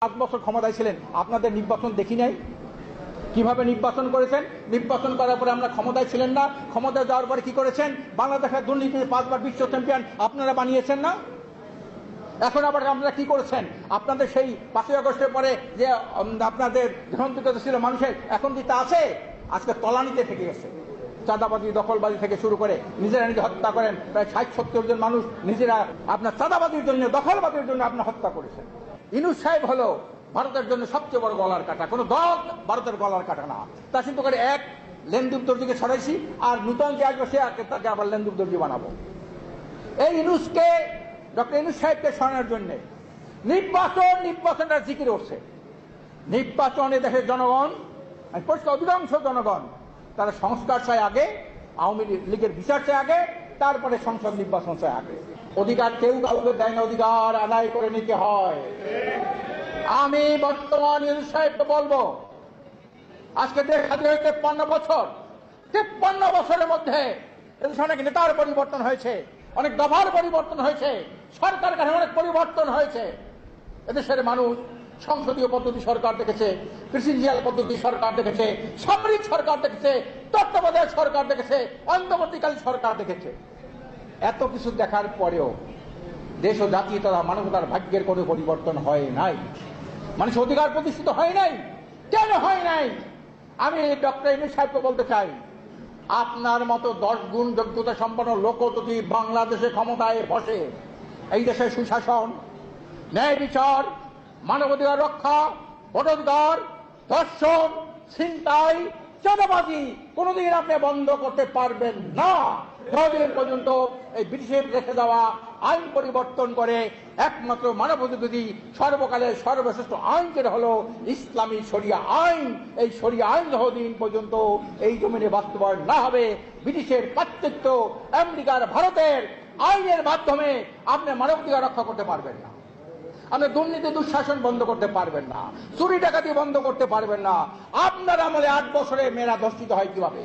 5 বছর ক্ষমতায় ছিলেন, আপনাদের নির্বাচন দেখি নাই? কিভাবে নির্বাচন করেছেন? নির্বাচন করার পরে আমরা ক্ষমতায় ছিলেন না, ক্ষমতায় যাওয়ার পরে কি করেছেন? বাংলাদেশের দুর্নীতিতে 5 বার বিশ্ব চ্যাম্পিয়ন আপনারা বানিয়েছেন না? এখন আবার আমরা কি করেছেন? আপনাদের সেই 5ই আগস্টের পরে যে আপনাদের গ্রহণযোগ্যতা ছিল মানুষের, এখন কি তা আছে? আজকে তলানিতে থেকে গেছে। চাঁদাবাজি, দখলবাজি থেকে শুরু করে নিজেরা নিজে হত্যা করেন। প্রায় 60-70 জন মানুষ নিজেরা আপনার চাঁদাবাজির জন্য, দখলবাজির জন্য আপনার হত্যা করেছেন। ইউনূস সাহেব হলো ভারতের জন্য সবচেয়ে বড় গলার কাটা। কোনো দল ভারতের গলার কাটা না। তা কিন্তু করে এক লেনদুব দর্জিকে সরাইছি, আর নূতন যে আসবে সে তাকে আবার লেনদুব দর্জি বানাবো। এই ইউনূসকে, ডক্টর ইউনূস সাহেবকে সরানোর জন্য নির্বাচনটা জিকির উঠছে। নির্বাচনে দেশের জনগণ, পরিষ্কার অধিকাংশ জনগণ তারা সংস্কার চায় আগে, আওয়ামী লীগের বিচার চায় আগে, তারপরে সংসদ নির্বাচন চায় আগে। অধিকার কেউ কাউকে দেয় না, অধিকার আদায় করে নিতে হয়। আমি বর্তমান ইউনূস সাহেবকে বলবো, আজকে দেশ স্বাধীন হয়েছে 53 বছর। 53 বছরের মধ্যে অনেক নেতার পরিবর্তন হয়েছে, অনেক দফার পরিবর্তন হয়েছে, সরকার কাছে অনেক পরিবর্তন হয়েছে। এদেশের মানুষ সংসদীয় পদ্ধতি সরকার দেখেছে, প্রেসিডেন্সিয়াল পদ্ধতি সরকার দেখেছে, সামরিক সরকার দেখেছে, তত্ত্বাবধায়ক সরকার দেখেছে, অন্তর্বর্তীকালীন সরকার দেখেছে। এত কিছু দেখার পরেও দেশ ও জাতি তথা মানবতার ভাগ্যের কোনো পরিবর্তন হয় নাই। মানুষ অধিকার প্রতিষ্ঠিত হয় নাই। কেন হয় নাই? আমি ডক্টর ইউনূস সাহেবকে বলতে চাই, আপনার মতো 10 গুণ যোগ্যতা সম্পন্ন লোক যদি বাংলাদেশে ক্ষমতায় বসে, এই দেশের সুশাসন, ন্যায় বিচার, মানবাধিকার রক্ষা, ভোটাধিকার, ধর্ষণ, ছিনতাই, চাঁদাবাজি কোনোদিন আপনি বন্ধ করতে পারবেন না। যতদিন পর্যন্ত এই ব্রিটিশের রেখে দেওয়া আইন পরিবর্তন করে একমাত্র মানবাধিকারী সর্বকালের সর্বশ্রেষ্ঠ আইন যেটা হলো ইসলামী শরিয়া আইন, এই শরিয়া আইন যতদিন পর্যন্ত এই জমিনে বাস্তবায়ন না হবে, ব্রিটিশের পাশ্চাত্য, আমেরিকার, ভারতের আইনের মাধ্যমে আপনি মানবাধিকার রক্ষা করতে পারবেন না। আপনি দুর্নীতি দুঃশাসন বন্ধ করতে পারবেন না, চুরি ডাকাতি বন্ধ করতে পারবেন না। আপনার আমলে 8 বছরে মেয়েরা ধর্ষিত হয় কিভাবে?